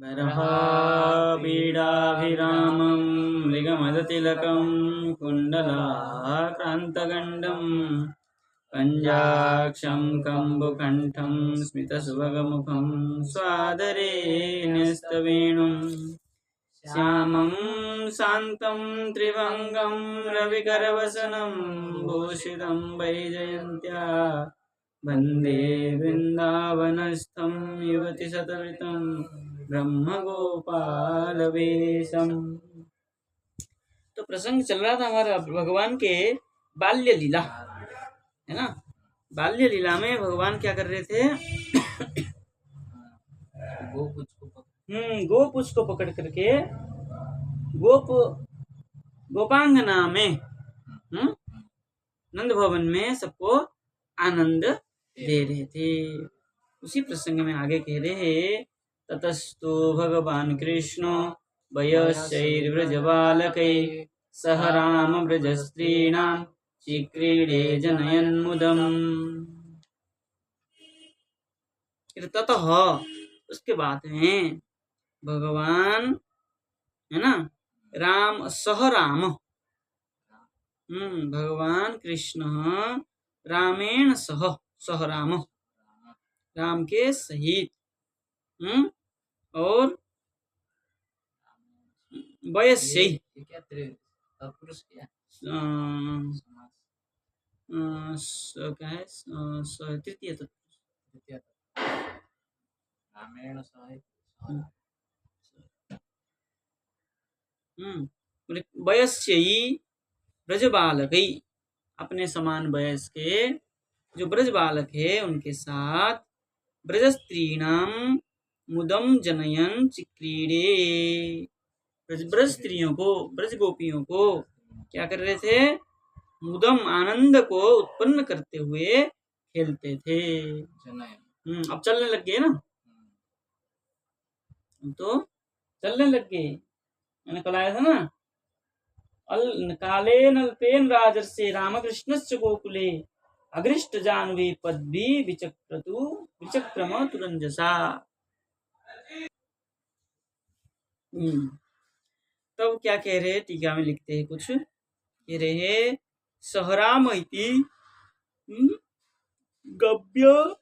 बर्हापीडाभिरामं मृगमदतिलकं कुण्डलाक्रान्तगण्डं पञ्जाक्षं कम्बुकण्ठं स्मितसुभगमुखं स्वादरे न्यस्तवेणुं श्यामं शान्तं त्रिभङ्गं रविकरवसनं भूषितं वैजयन्त्या वन्दे वृन्दावनस्थं युवतिशतवृतं ब्रह्मगोपालवेशम। तो प्रसंग चल रहा था हमारा भगवान के बाल्य लीला, है ना। बाल्य लीला में भगवान क्या कर रहे थे? गोपुच को पकड़ करके गोपांगना में नंद भवन में सबको आनंद दे रहे थे। उसी प्रसंग में आगे कह रहे हैं, ततस्तु भगवान कृष्ण वयस्यैर्व्रजबालकै सह राम व्रजस्त्रीणां चिक्रीडे जनयन्मुदम्। ततः उसके बाद में भगवान, है ना, राम सह राम, भगवान कृष्ण रामेण सह, सह राम, राम के सहित, और वयस्य क्या है, तृतीय वयस्य ब्रज बालक, अपने समान वयस के जो ब्रज बालक है उनके साथ ब्रज स्त्रीणाम मुदम जनयन चिक्रीडे, ब्रज स्त्रियों को, ब्रज गोपियों को क्या कर रहे थे? मुदम, आनंद को उत्पन्न करते हुए खेलते थे। अब चलने लग गए ना, तो चलने लग गए। मैंने कल आया था ना, कालेन अल्पेन राजर्षे रामकृष्णस्य गोकुले अगृष्ट जानवी पद्भी विचक्रम तुरंजसा। तब क्या कह रहे हैं? टीका में लिखते हैं कुछ, कह रहे हैं सहराम इति गव्य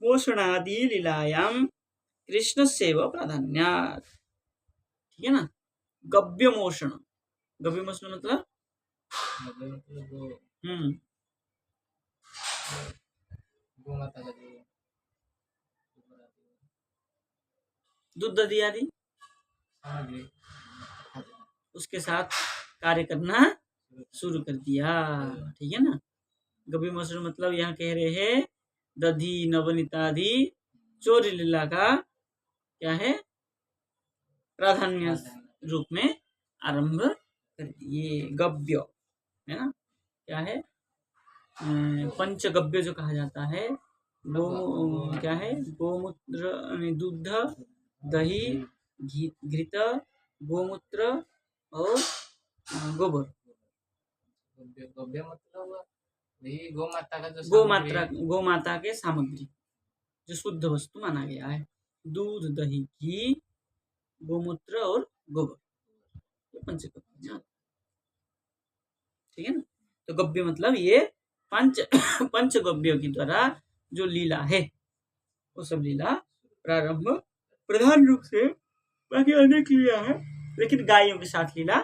पोषणादि लीलायाम कृष्ण सेव प्राधान्यात्। ठीक है ना। गव्य मोषण, गव्य मोषण मतलब दूध दधी आदि उसके साथ कार्य करना शुरू कर दिया। ठीक है ना। गव्य मोषण मतलब यहाँ कह रहे हैं दधी नवनीतादि चोरी लीला का क्या है? प्राधान्य रूप में आरंभ कर दिए। गव्य है ना, क्या है? पंचगव्य जो कहा जाता है, गो क्या है? गोमूत्र, दूध, दही, घृत, गोमूत्र और गोबर। गव्य मतलब गोमाता के सामग्री जो शुद्ध वस्तु माना गया है। दूध, दही, घी, गोमूत्र और गोबर, पंचगव्य। ठीक है ना। तो गव्य मतलब ये पंचगव्यों की द्वारा जो लीला है वो सब लीला प्रारंभ प्रधान रूप से, बाकी अनेक लीला है लेकिन गायों के साथ लीला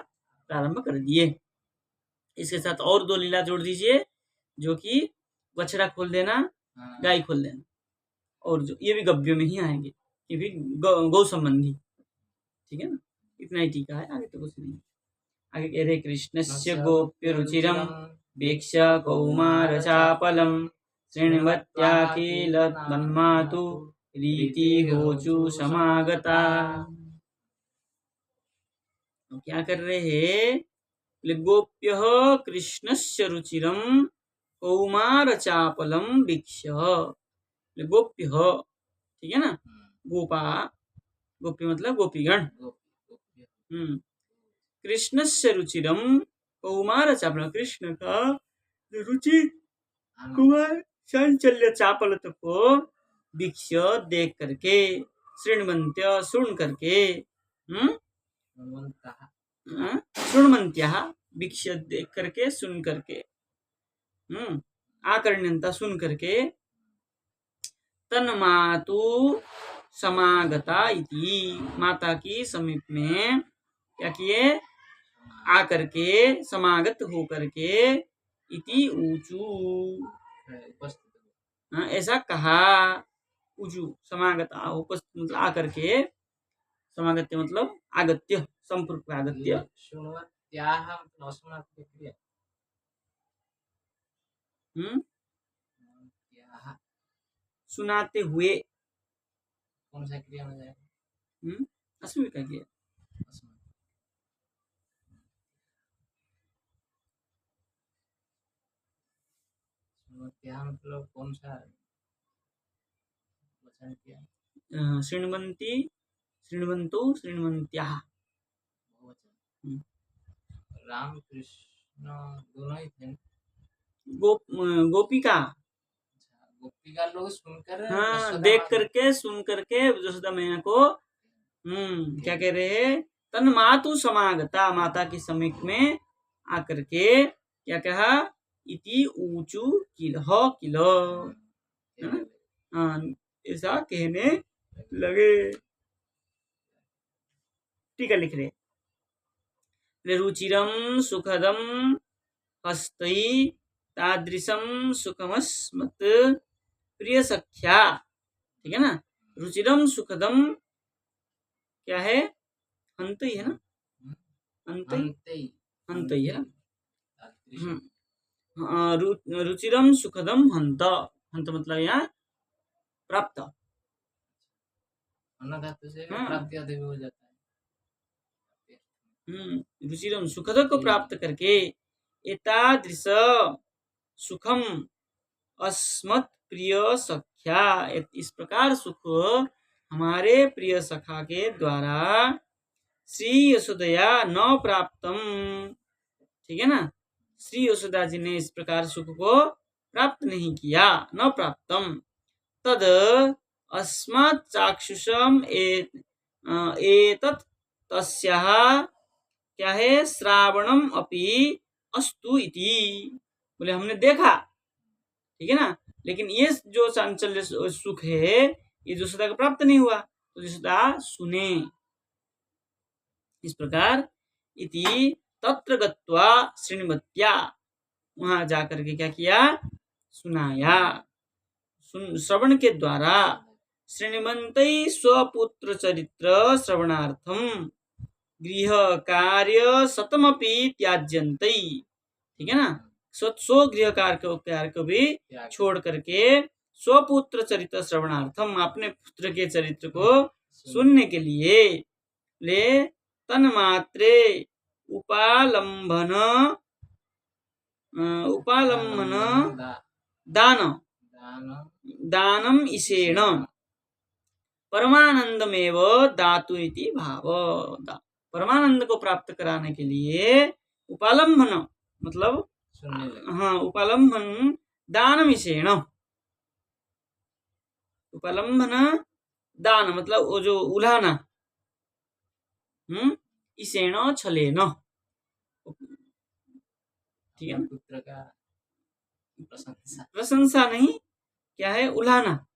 प्रारंभ कर दिए। इसके साथ और दो लीला जोड़ दीजिए, जो कि बछड़ा खोल देना, गाय खोल देना, और जो ये भी गव्य में ही आएंगे, ये भी गौ संबंधी। ठीक है ना। इतना ही टीका है, आगे तो कुछ नहीं। आगे कह रहे कृष्णस्य गोप्य रुचिरम वीक्ष्य कौमारचापलम श्रृण्वत्याखिल तन्मातु रीति होचु समागता। क्या कर रहे हैं? गोप्य कृष्णस्य रुचिरम कौमारचापलम वीक्ष्य। गोप्य, ठीक है ना। गोपा, गोपी मतलब गोपीगण। कृष्णस्य रुचिरम कौमारचापलम, कृष्ण का रुचि कुमार चांचल्य चापलत को वीक्ष्य देख करके, शृण्वन्त्य सुन करके, शृण्वन्त्याः वीक्ष्य देख करके, सुन करके, आकर्ण्यन्ता सुन करके, तन्मातु समागता इति, माता की समीप में क्या किए, आकर के, समागत हो करके, इति ऊचू, ऐसा कहा, ऊचू समागता उपस्थित मतलब आकर के, समागत्य मतलब आगत्य, संपूर्ण आगत्य, सुनाते हुए, कौन सा क्रिया में जाएगा, अस्मि का क्रिया, मतलब कौन सा वचन किया, शृण्वन्ति, शृण्वन्तु, शृण्वन्त्याः, राम कृष्ण दोनों ही थे, गोपिका, गोपिका लोग सुनकर, हाँ, देख करके, सुन करके यशोदा मैया को, क्या कह रहे हैं, तन मातु समागता, माता की समीप में आकर के क्या कहा, इति ऊचू किलह, किलो, ऐसा कहने लगे। ठीक है, लिख रहे, रुचिरम सुखदम हस्तई तादृशम सुखमस्मत् प्रिय सख्या, ठीक है ना, रुचिरम सुखदम क्या है, हंत ही है ना, हंत ही है ना, रुचिरम सुखदम हंत, हंत मतलब यहाँ प्राप्त, से प्राप्ति अधिक हो जाता है, रुचिरम सुखद को प्राप्त करके, एतादृश सुखम अस्मत् प्रिय सख्या, इस प्रकार सुख हमारे प्रिय सखा के द्वारा श्री यशोदया न प्राप्तम, ठीक है ना, श्री यशोदा जी ने इस प्रकार सुख को प्राप्त नहीं किया, न प्राप्तम, तद अस्मत् चाक्षुषम एतत् तस्याः क्या है, श्रावणम अपि अस्तु इति, बोले हमने देखा, ठीक है ना, लेकिन ये जो चांचल्य सुख है ये यशोदा को प्राप्त नहीं हुआ, तो यशोदा सुने, इस प्रकार इति तत्र गत्वा श्रृण्वत्या, वहां जाकर के क्या किया, सुनाया, श्रवण के द्वारा, श्रृण्वन्तै स्वपुत्र चरित्र श्रवणार्थम गृह कार्य शतमपि त्याज्यन्ते, ठीक है ना, सो गृह कार्य को भी छोड़ करके स्वपुत्र चरित्र श्रवणार्थम, अपने पुत्र के चरित्र को सुनने के लिए, ले तन्मात्रे उपालंबन दानम ईशेण परमानंदमेव दातु इति भाव, परमानंद को प्राप्त कराने के लिए उपालंबन मतलब, हाँ, उपालंबन दानम ईशेण, उपालंबन दान मतलब वो जो उलाहना, ईशेण छलेन, ठीक है, पुत्र का प्रशंसा नहीं, क्या है, उलाहना,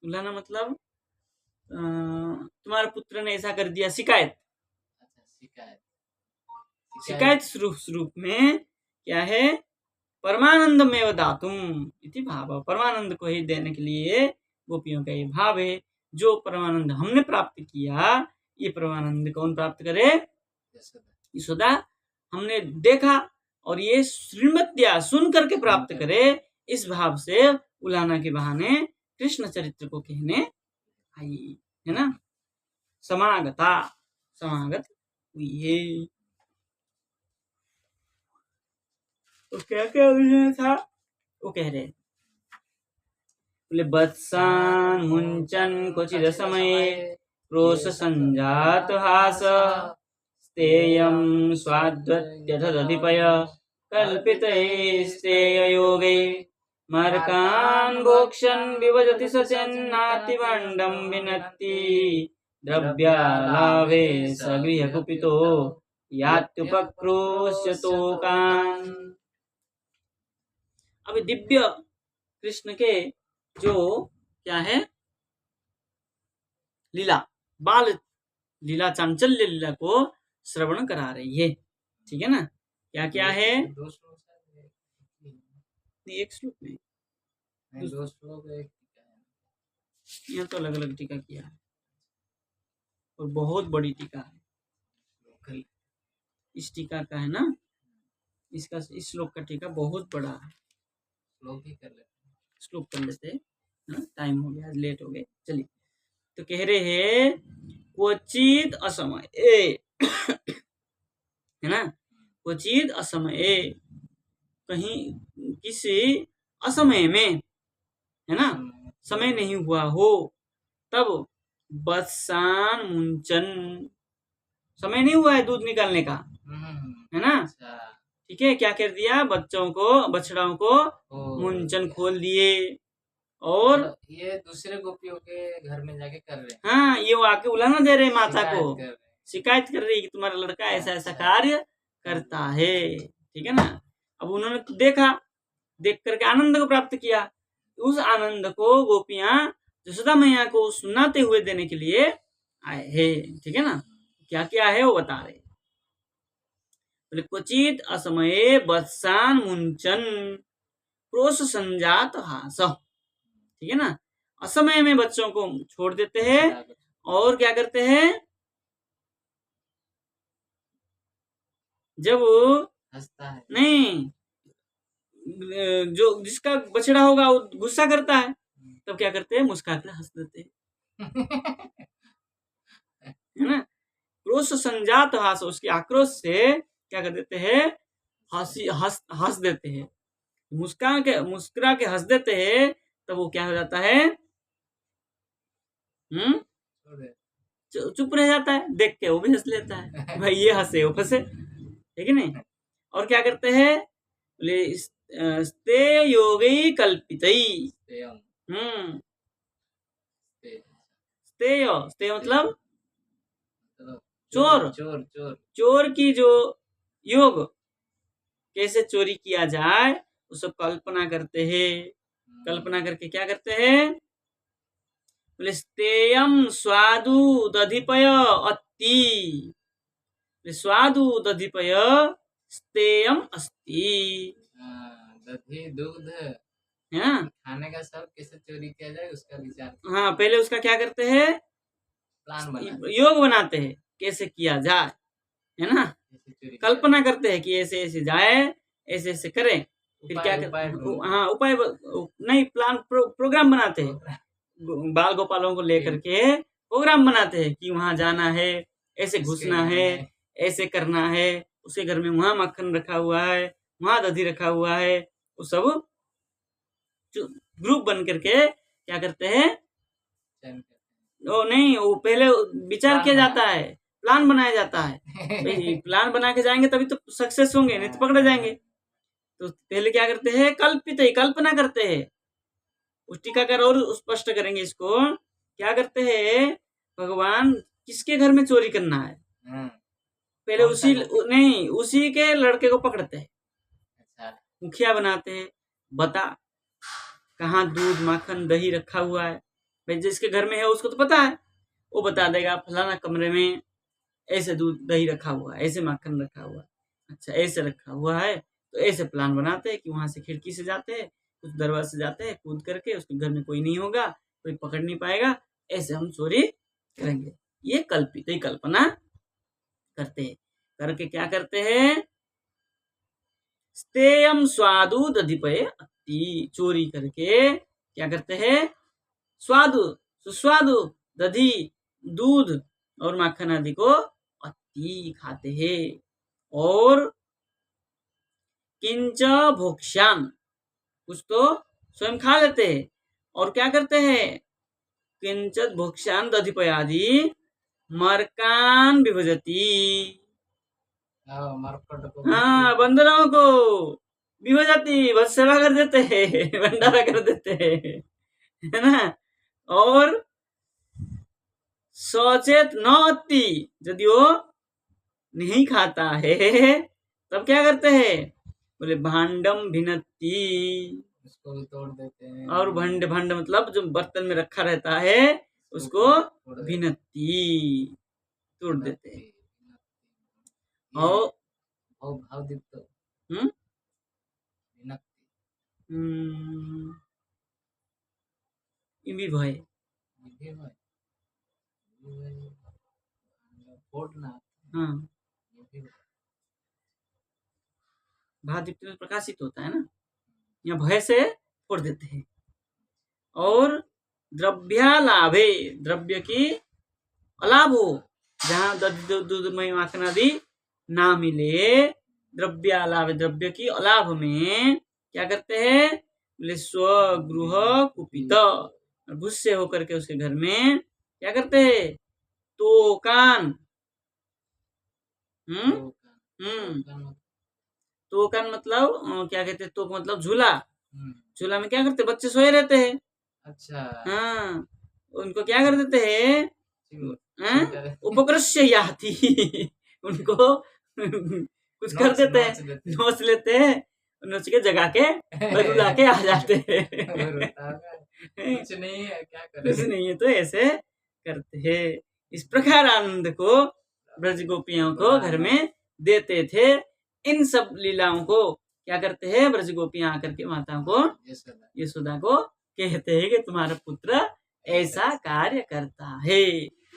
उलाहना मतलब तुम्हारे पुत्र ने ऐसा कर दिया, शिकायत, शिकायत स्वरूप में क्या है, परमानंद में दातुम इति भाव, परमानंद को ही देने के लिए गोपियों का ये भाव है, जो परमानंद हमने प्राप्त किया, ये परमानंद कौन प्राप्त करे, यशोदा, हमने देखा और ये श्रीमत्या सुन करके प्राप्त करे, इस भाव से उलाहना के बहाने कृष्ण चरित्र को कहने आई, है ना, समागता, समागत हुई है। तो क्या क्या विषय था वो कह रहे, बोले वत्सान मुंचन क्वचिद समये क्रोश संजात हास स्तेयं स्वाद्वत्यधदधिपय कल्पितैस्तेय योगे मर्कान् भोक्ष्यन् विभजति सचेन्नातिमण्डं विनत्ति द्रव्यालाभे स गृहकुपितो यात्युपक्रोश्यतोकान्। अभी दिव्य कृष्ण के जो क्या है लीला, बाल लीला, चांचल्य लीला को श्रवण करा रही है। ठीक है ना। क्या क्या है, एक श्लोक में, दो श्लोक, यहाँ तो अलग अलग टीका किया है और बहुत बड़ी टीका है। इस टीका का है ना, इसका इस श्लोक का टीका बहुत बड़ा है। श्लोक कर लेते हैं, टाइम हो गया, लेट हो गए। चलिए, तो कह रहे हैं क्वचित असमय है ना, क्वचित असमय, कहीं किसी असमय में, है ना, समय नहीं हुआ हो तब, बत्सान मुंचन, समय नहीं हुआ है दूध निकालने का, है ना। ठीक है, क्या कर दिया, बच्चों को, बछड़ों को मुंचन खोल दिए, और ये दूसरे गोपियों के घर में जाके कर रहे हैं। हाँ, ये वो आके उलाहना दे रहे माता को, शिकायत कर रही है कि तुम्हारा लड़का ऐसा ऐसा कार्य करता है। ठीक है ना। अब उन्होंने देखा, देख करके आनंद को प्राप्त किया। उस आनंद को गोपियां यशोदा मैया को सुनाते हुए देने के लिए आए हैं। ठीक है ना। क्या क्या है वो बता रहे। क्वचित असमये बत्सान मुंचन क्रोश संजात हास। ठीक है ना। असमय में बच्चों को छोड़ देते हैं और क्या करते हैं, जब हंसता है, नहीं, जो जिसका बछड़ा होगा वो गुस्सा करता है, तब क्या करते हैं, मुस्कुरा कर हंस देते हैं। है ना। क्रोश संजात हास, उसके आक्रोश से क्या कर देते हैं, हंस देते हैं, मुस्कुरा के हंस देते हैं। तब वो क्या हो जाता है, चुप रह जाता है, देख के वो भी हंस लेता है, भाई ये हंसे वो फंसे। ठीक है नहीं। और क्या करते हैं, बोले स्ते योगी कल्पितई, स्ते मतलब चोर, चोर की जो योग कैसे चोरी किया जाए वो सब कल्पना करते हैं। कल्पना करके क्या करते हैं, बोले स्तेयम स्वादु दधिपय अति, स्वादु दधिपय स्तेयम अस्ति। दधि दूध है ना, खाने का सब कैसे चोरी किया जाए उसका विचार। हाँ, पहले उसका क्या करते हैं, प्लान बनाते, योग बनाते हैं कैसे किया जाए, है ना। कल्पना करते हैं कि ऐसे ऐसे जाए, ऐसे ऐसे करें, फिर क्या करते, हाँ उपाय नहीं, प्लान प्रोग्राम बनाते हैं, बाल गोपालों को लेकर के प्रोग्राम बनाते हैं कि वहां जाना है, ऐसे घुसना है, ऐसे करना है, उसके घर में वहां मक्खन रखा हुआ है, वहां दधी रखा हुआ है, वो सब ग्रुप बन करके क्या करते हैं, वो नहीं, वो पहले विचार किया जाता है, प्लान बनाया जाता है। भाई प्लान बना के जाएंगे तभी तो सक्सेस होंगे, नहीं तो पकड़े जाएंगे। तो पहले क्या करते हैं, कल्पना करते हैं। उस टीकाकार और स्पष्ट करेंगे इसको, क्या करते हैं, भगवान किसके घर में चोरी करना है, पहले उसी के लड़के को पकड़ते हैं, मुखिया बनाते हैं, बता कहाँ दूध माखन दही रखा हुआ है, भाई जिसके घर में है उसको तो पता है, वो बता देगा फलाना कमरे में ऐसे दूध दही रखा हुआ है, ऐसे माखन रखा हुआ है, अच्छा ऐसे रखा हुआ है। तो ऐसे प्लान बनाते हैं कि वहां से खिड़की से जाते हैं, उस दरवाजे से जाते हैं, कूद करके उसके घर में कोई नहीं होगा, कोई पकड़ नहीं पाएगा, ऐसे हम चोरी करेंगे। ये कल्पित ही कल्पना करते हैं। करके क्या करते हैं, स्तेयम स्वादु दधिपये अति, चोरी करके क्या करते हैं, स्वादु सुस्वादु दधी दूध और माखन आदि को अति खाते हैं। और किंच भोक्ष्यान, कुछ तो स्वयं खा लेते हैं, और क्या करते हैं, किंचत भोक्ष्यान दधिपयादि मरकान विभजती, हाँ बंदरों को भी हो जाती, बस सेवा कर देते हैं, भंडारा कर देते हैं, है ना। और सचेत न अति, यदि वो नहीं खाता है तब क्या करते हैं, बोले भांडम भिनती, उसको भी तोड़ देते हैं। और भंड भंड मतलब जो बर्तन में रखा रहता है उसको भिनती, तोड़ देते हैं। और भाव भाव दीप्त हम्म विनक्ति इमी भय, विधि में फोड़ना। हाँ विधि में भादीप्त में प्रकाशित होता है ना, यहाँ भय से फोड़ देते हैं। और द्रव्यालाभे, द्रव्य की अलाभ हो, जहाँ दूध मई माखन आदि ना मिले, द्रव्यालाभ, द्रव्य की अलाभ में क्या करते हैं, बोले स्वगृह कुपित, गुस्से होकर के उसके घर में क्या करते हैं, तोकान, तोकान मतलब क्या कहते हैं, तो मतलब झूला, झूला में क्या करते, बच्चे सोए रहते हैं, अच्छा हाँ, उनको क्या कर देते हैं, उपकृष्य याति, उनको कुछ कर देते हैं, नोच लेते हैं, नोच के जगा के रुला के आ जाते हैं। कुछ नहीं है, क्या कुछ करें। नहीं है तो ऐसे करते हैं। इस प्रकार आनंद को ब्रज गोपियों को घर में देते थे। इन सब लीलाओं को क्या करते हैं, ब्रज गोपियां आकर के माता को, यशोदा को कहते हैं कि तुम्हारा पुत्र ऐसा कार्य करता है।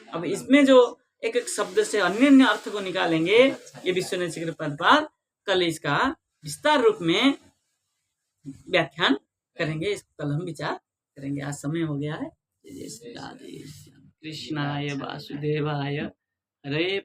अब इसमें जो एक एक शब्द से अन्य अन्य अर्थ को निकालेंगे, ये विश्वनाथ चक्रपाद कल इसका विस्तार रूप में व्याख्यान करेंगे, इस कल हम विचार करेंगे। आज समय हो गया है। जय श्री राधे, कृष्णाय वासुदेवाय हरे।